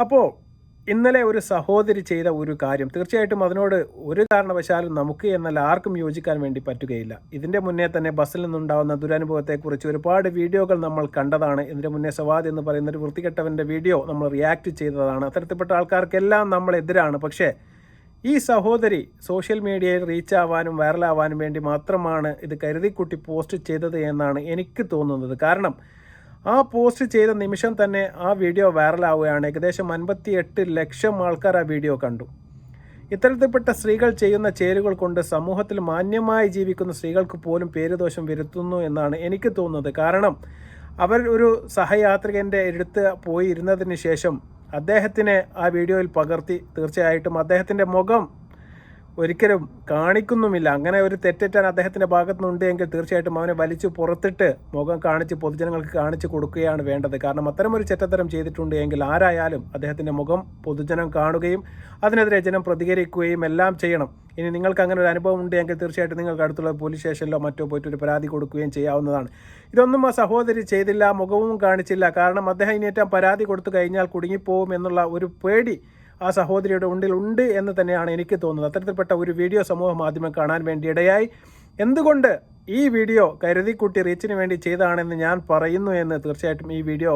അപ്പോൾ ഇന്നലെ ഒരു സഹോദരി ചെയ്ത ഒരു കാര്യം തീർച്ചയായിട്ടും അതിനോട് ഒരു കാരണവശാലും നമുക്ക് എന്നല്ല ആർക്കും യോജിക്കാൻ വേണ്ടി പറ്റുകയില്ല. ഇതിൻ്റെ മുന്നേ തന്നെ ബസ്സിൽ നിന്നുണ്ടാകുന്ന ദുരനുഭവത്തെക്കുറിച്ച് ഒരുപാട് വീഡിയോകൾ നമ്മൾ കണ്ടതാണ്. ഇതിൻ്റെ മുന്നേ സവാദ് എന്ന് പറയുന്ന ഒരു വൃത്തികെട്ടവൻ്റെ വീഡിയോ നമ്മൾ റിയാക്ട് ചെയ്തതാണ്. അത്തരത്തിൽപ്പെട്ട ആൾക്കാർക്കെല്ലാം നമ്മളെതിരാണ്. പക്ഷേ ഈ സഹോദരി സോഷ്യൽ മീഡിയയിൽ റീച്ച് ആവാനും വൈറലാവാനും വേണ്ടി മാത്രമാണ് ഇത് കരുതിക്കുട്ടി പോസ്റ്റ് ചെയ്തത് എന്നാണ് എനിക്ക് തോന്നുന്നത്. കാരണം ആ പോസ്റ്റ് ചെയ്ത നിമിഷം തന്നെ ആ വീഡിയോ വൈറലാവുകയാണ്. ഏകദേശം 58 ലക്ഷം ആൾക്കാർ ആ വീഡിയോ കണ്ടു. ഇത്തരത്തിൽപ്പെട്ട സ്ത്രീകൾ ചെയ്യുന്ന ചേരുകൾ കൊണ്ട് സമൂഹത്തിൽ മാന്യമായി ജീവിക്കുന്ന സ്ത്രീകൾക്ക് പോലും പേരുദോഷം വരുത്തുന്നു എന്നാണ് എനിക്ക് തോന്നുന്നത്. കാരണം അവർ ഒരു സഹയാത്രികൻ്റെ അടുത്ത് പോയി ഇരുന്നതിന് ശേഷം അദ്ദേഹത്തിനെ ആ വീഡിയോയിൽ പകർത്തി തീർച്ചയായിട്ടും അദ്ദേഹത്തിൻ്റെ മുഖം ഒരിക്കലും കാണിക്കുന്നുമില്ല. അങ്ങനെ ഒരു തെറ്റേറ്റാൻ അദ്ദേഹത്തിൻ്റെ ഭാഗത്തുനിന്നുണ്ട് എങ്കിൽ തീർച്ചയായിട്ടും അവനെ വലിച്ചു പുറത്തിട്ട് മുഖം കാണിച്ച് പൊതുജനങ്ങൾക്ക് കാണിച്ചു കൊടുക്കുകയാണ് വേണ്ടത്. കാരണം അത്തരമൊരു ചെറ്റത്തരം ചെയ്തിട്ടുണ്ട് എങ്കിൽ ആരായാലും അദ്ദേഹത്തിൻ്റെ മുഖം പൊതുജനം കാണുകയും അതിനെതിരെ ജനം പ്രതികരിക്കുകയും എല്ലാം ചെയ്യണം. ഇനി നിങ്ങൾക്ക് അങ്ങനെ ഒരു അനുഭവം ഉണ്ട് എങ്കിൽ തീർച്ചയായിട്ടും നിങ്ങൾക്ക് അടുത്തുള്ള പോലീസ് സ്റ്റേഷനിലോ മറ്റോ പോയിട്ട് ഒരു പരാതി കൊടുക്കുകയും ചെയ്യാവുന്നതാണ്. ഇതൊന്നും ആ സഹോദരി ചെയ്തില്ല, മുഖവും കാണിച്ചില്ല. കാരണം അദ്ദേഹം ഇനിയേറ്റം പരാതി കൊടുത്തു കഴിഞ്ഞാൽ കുടുങ്ങിപ്പോവും എന്നുള്ള ഒരു പേടി ആ സഹോദരിയുടെ ഉണ്ട് എന്ന് തന്നെയാണ് എനിക്ക് തോന്നുന്നത്. അത്തരത്തിൽപ്പെട്ട ഒരു വീഡിയോ സമൂഹ മാധ്യമം കാണാൻ വേണ്ടി ഇടയായി. എന്തുകൊണ്ട് ഈ വീഡിയോ കരുതിക്കുട്ടി റീച്ചിന് വേണ്ടി ചെയ്തതാണെന്ന് ഞാൻ പറയുന്നു എന്ന് തീർച്ചയായിട്ടും ഈ വീഡിയോ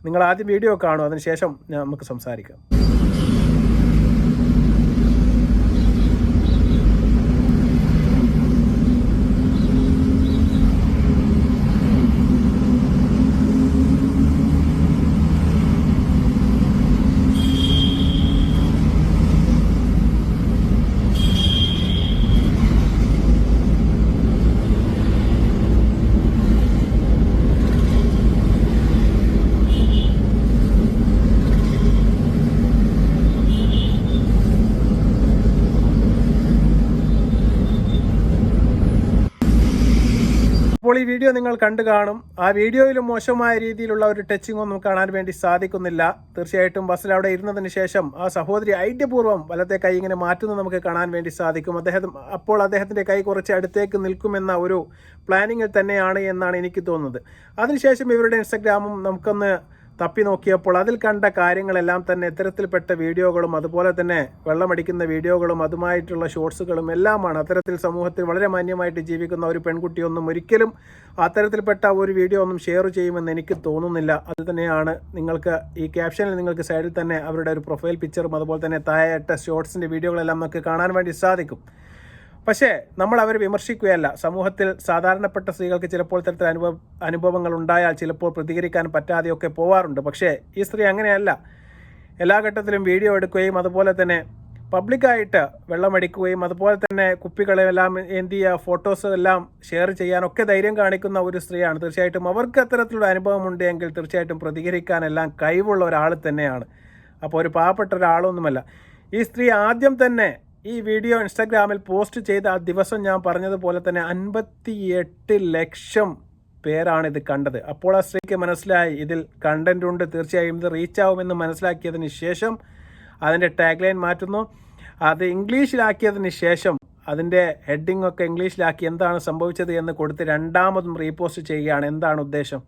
നിങ്ങൾ ആദ്യം വീഡിയോ കാണും, അതിനുശേഷം നമുക്ക് സംസാരിക്കാം. അപ്പോൾ ഈ വീഡിയോ നിങ്ങൾ കണ്ടു കാണും. ആ വീഡിയോയിലും മോശമായ രീതിയിലുള്ള ഒരു ടച്ചിങ് ഒന്നും കാണാൻ വേണ്ടി സാധിക്കുന്നില്ല. തീർച്ചയായിട്ടും ബസ്സിൽ അവിടെ ഇരുന്നതിന് ശേഷം ആ സഹോദരി ഐഡിയപൂർവ്വം വലത്തെ കൈ ഇങ്ങനെ മാറ്റുന്നത് നമുക്ക് കാണാൻ വേണ്ടി സാധിക്കും. അപ്പോൾ അദ്ദേഹത്തിൻ്റെ കൈ കുറച്ച് അടുത്തേക്ക് നിൽക്കുമെന്ന ഒരു പ്ലാനിങ്ങിൽ തന്നെയാണ് എന്നാണ് എനിക്ക് തോന്നുന്നത്. അതിനുശേഷം ഇവരുടെ ഇൻസ്റ്റഗ്രാമും നമുക്കൊന്ന് തപ്പി നോക്കിയപ്പോൾ അതിൽ കണ്ട കാര്യങ്ങളെല്ലാം തന്നെ ഇത്തരത്തിൽപ്പെട്ട വീഡിയോകളും അതുപോലെ തന്നെ വെള്ളമടിക്കുന്ന വീഡിയോകളും അതുമായിട്ടുള്ള ഷോർട്സുകളും എല്ലാമാണ്. അത്തരത്തിൽ സമൂഹത്തിൽ വളരെ മാന്യമായിട്ട് ജീവിക്കുന്ന ഒരു പെൺകുട്ടിയൊന്നും ഒരിക്കലും അത്തരത്തിൽപ്പെട്ട ഒരു വീഡിയോ ഒന്നും ഷെയർ ചെയ്യുമെന്ന് എനിക്ക് തോന്നുന്നില്ല. അത് തന്നെയാണ് നിങ്ങൾക്ക് ഈ ക്യാപ്ഷനിൽ നിങ്ങൾക്ക് സൈഡിൽ തന്നെ അവരുടെ ഒരു പ്രൊഫൈൽ പിക്ചറും അതുപോലെ തന്നെ താഴെയിട്ട ഷോർട്സിൻ്റെ വീഡിയോകളെല്ലാം നമുക്ക് കാണാൻ വേണ്ടി സാധിക്കും. പക്ഷേ നമ്മൾ അവരെ വിമർശിക്കുകയല്ല. സമൂഹത്തിൽ സാധാരണപ്പെട്ട സ്ത്രീകൾക്ക് ചിലപ്പോൾ തരത്തിൽ അനുഭവങ്ങൾ ഉണ്ടായാൽ ചിലപ്പോൾ പ്രതികരിക്കാൻ പറ്റാതെയൊക്കെ പോവാറുണ്ട്. പക്ഷേ ഈ സ്ത്രീ അങ്ങനെയല്ല. എല്ലാ ഘട്ടത്തിലും വീഡിയോ എടുക്കുകയും അതുപോലെ തന്നെ പബ്ലിക്കായിട്ട് വെള്ളമടിക്കുകയും അതുപോലെ തന്നെ കുപ്പികളെല്ലാം എന്തിയ ഫോട്ടോസ് എല്ലാം ഷെയർ ചെയ്യാനൊക്കെ ധൈര്യം കാണിക്കുന്ന ഒരു സ്ത്രീയാണ്. തീർച്ചയായിട്ടും അവർക്ക് അത്തരത്തിലുള്ള അനുഭവമുണ്ട് എങ്കിൽ തീർച്ചയായിട്ടും പ്രതികരിക്കാനെല്ലാം കഴിവുള്ള ഒരാൾ തന്നെയാണ്. അപ്പോൾ ഒരു പാവപ്പെട്ട ഒരാളൊന്നുമല്ല. ഈ സ്ത്രീ ആദ്യം തന്നെ ഈ വീഡിയോ ഇൻസ്റ്റാഗ്രാമിൽ പോസ്റ്റ് ചെയ്ത ആ ദിവസം ഞാൻ പറഞ്ഞതുപോലെ തന്നെ 58 ലക്ഷം പേരാണ് ഇത് കണ്ടത്. അപ്പോൾ ആ സ്ത്രീക്ക് മനസ്സിലായി ഇതിൽ കണ്ടന്റ് ഉണ്ട്, തീർച്ചയായും ഇത് റീച്ച് ആവുമെന്ന് മനസ്സിലാക്കിയതിന് ശേഷം അതിൻ്റെ ടാഗ് ലൈൻ മാറ്റുന്നു. അത് ഇംഗ്ലീഷിലാക്കിയതിന് ശേഷം അതിൻ്റെ ഹെഡിങ് ഒക്കെ ഇംഗ്ലീഷിലാക്കി എന്താണ് സംഭവിച്ചത് എന്ന് കൊടുത്ത് രണ്ടാമതും റീപോസ്റ്റ് ചെയ്യുകയാണ്. എന്താണ് ഉദ്ദേശം?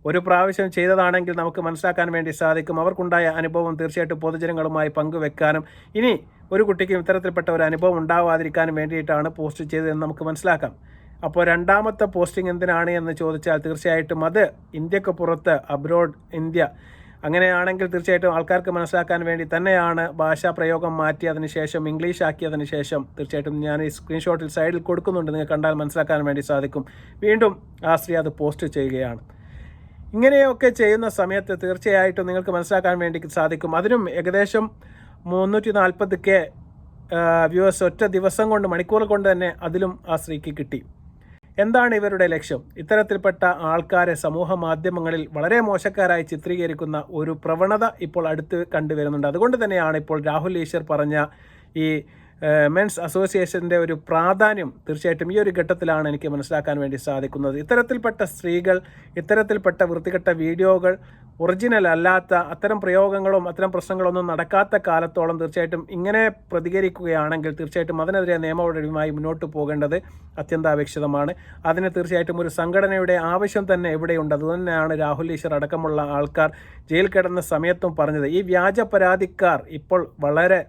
ഒരു പ്രാവശ്യം ചെയ്തതാണെങ്കിൽ നമുക്ക് മനസ്സിലാക്കാൻ വേണ്ടി സാധിക്കും. അവർക്കുണ്ടായ അനുഭവം തീർച്ചയായിട്ടും പൊതുജനങ്ങളുമായി പങ്കുവെക്കാനും ഇനി ഒരു കുട്ടിക്കും ഇത്തരത്തിൽപ്പെട്ട ഒരു അനുഭവം ഉണ്ടാവാതിരിക്കാനും വേണ്ടിയിട്ടാണ് പോസ്റ്റ് ചെയ്തതെന്ന് നമുക്ക് മനസ്സിലാക്കാം. അപ്പോൾ രണ്ടാമത്തെ പോസ്റ്റിംഗ് എന്തിനാണ് എന്ന് ചോദിച്ചാൽ തീർച്ചയായിട്ടും അത് ഇന്ത്യക്ക് പുറത്ത് അബ്രോഡ് ഇന്ത്യ അങ്ങനെയാണെങ്കിൽ തീർച്ചയായിട്ടും ആൾക്കാർക്ക് മനസ്സിലാക്കാൻ വേണ്ടി തന്നെയാണ് ഭാഷാ പ്രയോഗം മാറ്റി അതിനുശേഷം ഇംഗ്ലീഷ് ആക്കിയതിന് ശേഷം തീർച്ചയായിട്ടും ഞാൻ ഈ സ്ക്രീൻഷോട്ടിൽ സൈഡിൽ കൊടുക്കുന്നുണ്ട്, നിങ്ങൾക്ക് കണ്ടാൽ മനസ്സിലാക്കാൻ വേണ്ടി സാധിക്കും. വീണ്ടും ആ സ്ത്രീ അത് പോസ്റ്റ് ചെയ്യുകയാണ്. ഇങ്ങനെയൊക്കെ ചെയ്യുന്ന സമയത്ത് തീർച്ചയായിട്ടും നിങ്ങൾക്ക് മനസ്സിലാക്കാൻ വേണ്ടി സാധിക്കും. അതിനും ഏകദേശം 340K വ്യൂവേഴ്സ് ഒറ്റ ദിവസം കൊണ്ട് മണിക്കൂർ കൊണ്ട് തന്നെ അതിലും ആ സ്ത്രീക്ക് കിട്ടി. എന്താണ് ഇവരുടെ ലക്ഷ്യം? ഇത്തരത്തിൽപ്പെട്ട ആൾക്കാരെ സമൂഹ മാധ്യമങ്ങളിൽ വളരെ മോശക്കാരായി ചിത്രീകരിക്കുന്ന ഒരു പ്രവണത ഇപ്പോൾ അടുത്ത് കണ്ടുവരുന്നുണ്ട്. അതുകൊണ്ട് തന്നെയാണ് ഇപ്പോൾ രാഹുൽ ഈശ്വർ പറഞ്ഞ ഈ മെൻസ് അസോസിയേഷൻ്റെ ഒരു പ്രാധാന്യം തീർച്ചയായിട്ടും ഈ ഒരു ഘട്ടത്തിലാണ് എനിക്ക് മനസ്സിലാക്കാൻ വേണ്ടി സാധിക്കുന്നത്. ഇത്തരത്തിൽപ്പെട്ട സ്ത്രീകൾ ഇത്തരത്തിൽപ്പെട്ട വൃത്തികെട്ട വീഡിയോകൾ ഒറിജിനൽ അല്ലാത്ത അത്തരം പ്രയോഗങ്ങളും അത്തരം പ്രശ്നങ്ങളൊന്നും നടക്കാത്ത കാലത്തോളം തീർച്ചയായിട്ടും ഇങ്ങനെ പ്രതികരിക്കുകയാണെങ്കിൽ തീർച്ചയായിട്ടും അതിനെതിരെ നിയമപരമായി മുന്നോട്ട് പോകേണ്ടത് അത്യന്താപേക്ഷിതമാണ്. അതിന് തീർച്ചയായിട്ടും ഒരു സംഘടനയുടെ ആവശ്യം തന്നെ ഇവിടെയുണ്ട്. അതുതന്നെയാണ് രാഹുൽ ഈശ്വർ അടക്കമുള്ള ആൾക്കാർ ജയിൽ കിടന്ന സമയത്തും പറഞ്ഞത്. ഈ വ്യാജ പരാതിക്കാർ ഇപ്പോൾ വളരെ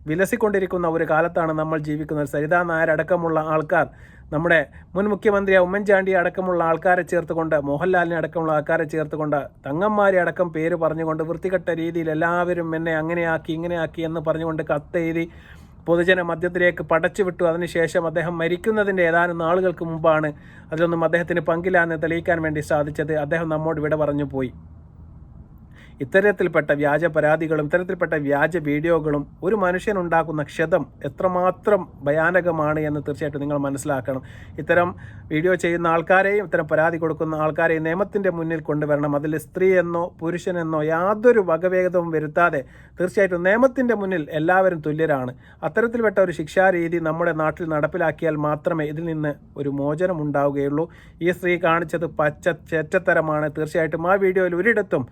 വിലസിക്കൊണ്ടിരിക്കുന്ന ഒരു കാലത്താണ് നമ്മൾ ജീവിക്കുന്നത്. സരിതാ നായർ അടക്കമുള്ള ആൾക്കാർ, നമ്മുടെ മുൻ മുഖ്യമന്ത്രി ഉമ്മൻചാണ്ടി അടക്കമുള്ള ആൾക്കാരെ ചേർത്തുകൊണ്ട്, മോഹൻലാലിനെ അടക്കമുള്ള ആൾക്കാരെ ചേർത്തുകൊണ്ട്, തങ്ങന്മാരെ അടക്കം പേര് പറഞ്ഞുകൊണ്ട് വൃത്തികെട്ട രീതിയിൽ എല്ലാവരും എന്നെ അങ്ങനെയാക്കി ഇങ്ങനെയാക്കി എന്ന് പറഞ്ഞുകൊണ്ട് കത്തെഴുതി പൊതുജന മധ്യത്തിലേക്ക് പടച്ചുവിട്ടു. അതിനുശേഷം അദ്ദേഹം മരിക്കുന്നതിൻ്റെ ഏതാനും നാളുകൾക്ക് മുമ്പാണ് അതിലൊന്നും അദ്ദേഹത്തിന് പങ്കില്ല എന്ന് തെളിയിക്കാൻ വേണ്ടി സാധിച്ചത്. അദ്ദേഹം നമ്മോട് വിട പറഞ്ഞു പോയി. ഇത്തരത്തിൽപ്പെട്ട വ്യാജ പരാതികളും ഇത്തരത്തിൽപ്പെട്ട വ്യാജ വീഡിയോകളും ഒരു മനുഷ്യനുണ്ടാക്കുന്ന ക്ഷതം എത്രമാത്രം ഭയാനകമാണ് എന്ന് തീർച്ചയായിട്ടും നിങ്ങൾ മനസ്സിലാക്കണം. ഇത്തരം വീഡിയോ ചെയ്യുന്ന ആൾക്കാരെയും ഇത്തരം പരാതി കൊടുക്കുന്ന ആൾക്കാരെയും നിയമത്തിൻ്റെ മുന്നിൽ കൊണ്ടുവരണം. അതിൽ സ്ത്രീ എന്നോ പുരുഷനെന്നോ യാതൊരു വകഭേദവും വരുത്താതെ തീർച്ചയായിട്ടും നിയമത്തിൻ്റെ മുന്നിൽ എല്ലാവരും തുല്യരാണ്. അത്തരത്തിൽപ്പെട്ട ഒരു ശിക്ഷാരീതി നമ്മുടെ നാട്ടിൽ നടപ്പിലാക്കിയാൽ മാത്രമേ ഇതിൽ നിന്ന് ഒരു മോചനം ഉണ്ടാവുകയുള്ളൂ. ഈ സ്ത്രീ കാണിച്ചത് പച്ച ചേറ്റത്തരമാണ്. തീർച്ചയായിട്ടും ആ വീഡിയോയിൽ ഒരിടത്തും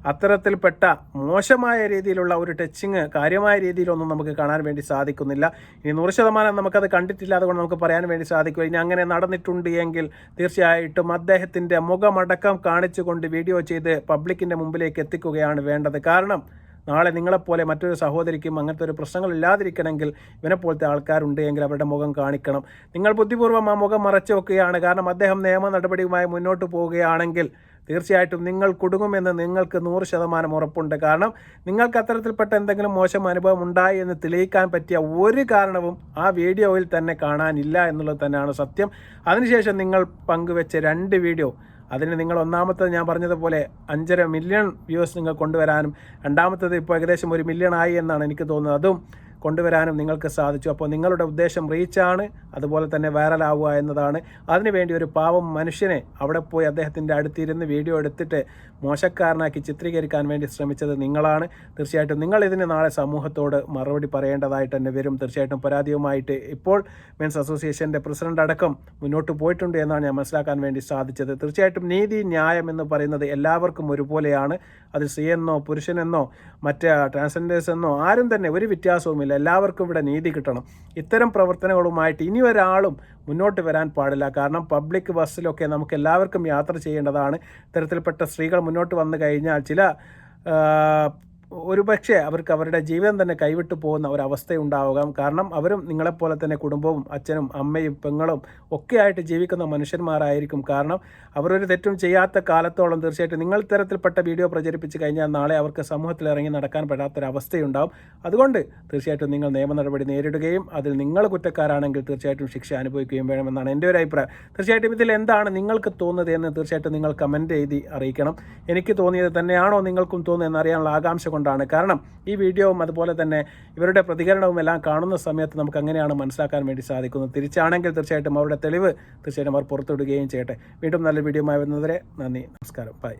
അത്തരത്തിൽപ്പെട്ട മോശമായ രീതിയിലുള്ള ഒരു ടച്ചിങ് കാര്യമായ രീതിയിലൊന്നും നമുക്ക് കാണാൻ വേണ്ടി സാധിക്കുന്നില്ല. ഇനി 100% നമുക്കത് കണ്ടിട്ടില്ല, അതുകൊണ്ട് നമുക്ക് പറയാൻ വേണ്ടി സാധിക്കും. ഇനി അങ്ങനെ നടന്നിട്ടുണ്ട് എങ്കിൽ തീർച്ചയായിട്ടും അദ്ദേഹത്തിൻ്റെ മുഖമടക്കം കാണിച്ചുകൊണ്ട് വീഡിയോ ചെയ്ത് പബ്ലിക്കിൻ്റെ മുമ്പിലേക്ക് എത്തിക്കുകയാണ് വേണ്ടത്. കാരണം നാളെ നിങ്ങളെപ്പോലെ മറ്റൊരു സഹോദരിക്കും അങ്ങനത്തെ ഒരു പ്രശ്നങ്ങൾ ഇല്ലാതിരിക്കണമെങ്കിൽ ഇവനെപ്പോലത്തെ ആൾക്കാരുണ്ട് എങ്കിൽ അവരുടെ മുഖം കാണിക്കണം. നിങ്ങൾ ബുദ്ധിപൂർവ്വം ആ മുഖം മറച്ചു വെക്കുകയാണ്. കാരണം അദ്ദേഹം നിയമ നടപടിയുമായി മുന്നോട്ട് പോവുകയാണെങ്കിൽ തീർച്ചയായിട്ടും നിങ്ങൾ കുടുങ്ങുമെന്ന് നിങ്ങൾക്ക് 100% ഉറപ്പുണ്ട്. കാരണം നിങ്ങൾക്ക് അത്തരത്തിൽപ്പെട്ട എന്തെങ്കിലും മോശം അനുഭവം ഉണ്ടായി എന്ന് തെളിയിക്കാൻ പറ്റിയ ഒരു കാരണവും ആ വീഡിയോയിൽ തന്നെ കാണാനില്ല എന്നുള്ളത് തന്നെയാണ് സത്യം. അതിനുശേഷം നിങ്ങൾ പങ്കുവെച്ച 2 വീഡിയോ, അതിന് നിങ്ങൾ ഒന്നാമത്തത് ഞാൻ പറഞ്ഞതുപോലെ 5.5 മില്യൺ വ്യൂവേഴ്സ് നിങ്ങൾ കൊണ്ടുവരാനും രണ്ടാമത്തത് ഇപ്പോൾ ഏകദേശം 1 മില്യൺ ആയി എന്നാണ് എനിക്ക് തോന്നുന്നത്, അതും കൊണ്ടുവരാനും നിങ്ങൾക്ക് സാധിച്ചു. അപ്പോൾ നിങ്ങളുടെ ഉദ്ദേശം റീച്ചാണ്, അതുപോലെ തന്നെ വൈറലാവുക എന്നതാണ്. അതിനുവേണ്ടി ഒരു പാവം മനുഷ്യനെ അവിടെ പോയി അദ്ദേഹത്തിൻ്റെ അടുത്തിരുന്ന് വീഡിയോ എടുത്തിട്ട് മോശക്കാരനാക്കി ചിത്രീകരിക്കാൻ വേണ്ടി ശ്രമിച്ചത് നിങ്ങളാണ്. തീർച്ചയായിട്ടും നിങ്ങൾ ഇതിന് നാളെ സമൂഹത്തോട് മറുപടി പറയേണ്ടതായിട്ട് തന്നെ വരും. തീർച്ചയായിട്ടും പരാതിയുമായിട്ട് ഇപ്പോൾ മെൻസ് അസോസിയേഷൻ്റെ പ്രസിഡന്റ് അടക്കം മുന്നോട്ട് പോയിട്ടുണ്ട് എന്നാണ് ഞാൻ മനസ്സിലാക്കാൻ വേണ്ടി സാധിച്ചത്. തീർച്ചയായിട്ടും നീതി ന്യായം എന്ന് പറയുന്നത് എല്ലാവർക്കും ഒരുപോലെയാണ്. അത് സ്ത്രീയെന്നോ പുരുഷനെന്നോ മറ്റ് ട്രാൻസ്ജെൻഡേഴ്സ് എന്നോ ആരും തന്നെ ഒരു വ്യത്യാസവുമില്ല. എല്ലാവർക്കും ഇവിടെ നീതി കിട്ടണം. ഇത്തരം പ്രവർത്തനങ്ങളുമായിട്ട് ഇനി ഒരാളും മുന്നോട്ട് വരാൻ പാടില്ല. കാരണം പബ്ലിക് ബസ്സിലൊക്കെ നമുക്ക് എല്ലാവർക്കും യാത്ര ചെയ്യേണ്ടതാണ്. ഇത്തരത്തിൽപ്പെട്ട സ്ത്രീകൾ മുന്നോട്ട് വന്നു കഴിഞ്ഞാൽ ചില ഒരുപക്ഷെ അവർക്ക് അവരുടെ ജീവിതം തന്നെ കൈവിട്ടു പോകുന്ന ഒരവസ്ഥയുണ്ടാവുക. കാരണം അവരും നിങ്ങളെപ്പോലെ തന്നെ കുടുംബവും അച്ഛനും അമ്മയും പെങ്ങളും ഒക്കെ ആയിട്ട് ജീവിക്കുന്ന മനുഷ്യന്മാരായിരിക്കും. കാരണം അവരൊരു തെറ്റും ചെയ്യാത്ത കാലത്തോളം തീർച്ചയായിട്ടും നിങ്ങൾ ഇത്തരത്തിൽപ്പെട്ട വീഡിയോ പ്രചരിപ്പിച്ച് കഴിഞ്ഞാൽ നാളെ അവർക്ക് സമൂഹത്തിൽ ഇറങ്ങി നടക്കാൻ പറ്റാത്തൊരവസ്ഥയുണ്ടാവും. അതുകൊണ്ട് തീർച്ചയായിട്ടും നിങ്ങൾ നിയമ നടപടി നേരിടുകയും അതിൽ നിങ്ങൾ കുറ്റക്കാരാണെങ്കിൽ തീർച്ചയായിട്ടും ശിക്ഷ അനുഭവിക്കുകയും വേണമെന്നാണ് എൻ്റെ ഒരു അഭിപ്രായം. തീർച്ചയായിട്ടും ഇതിൽ എന്താണ് നിങ്ങൾക്ക് തോന്നുന്നത് എന്ന് തീർച്ചയായിട്ടും നിങ്ങൾ കമൻറ്റ് എഴുതി അറിയിക്കണം. എനിക്ക് തോന്നിയത് തന്നെയാണോ നിങ്ങൾക്കും തോന്നുന്നത് എന്നറിയാനുള്ള ആകാംക്ഷ കൊണ്ടാണ്. കാരണം ഈ വീഡിയോവും അതുപോലെ തന്നെ ഇവരുടെ പ്രതികരണവും എല്ലാം കാണുന്ന സമയത്ത് നമുക്ക് അങ്ങനെയാണ് മനസ്സിലാക്കാൻ വേണ്ടി സാധിക്കുന്നത്. തിരിച്ചാണെങ്കിൽ തീർച്ചയായിട്ടും അവരുടെ തെളിവ് തീർച്ചയായിട്ടും അവർ പുറത്തുവിടുകയും ചെയ്യട്ടെ. വീണ്ടും നല്ല വീഡിയോ ആയി വരുന്നവരെ നന്ദി, നമസ്കാരം, ബൈ.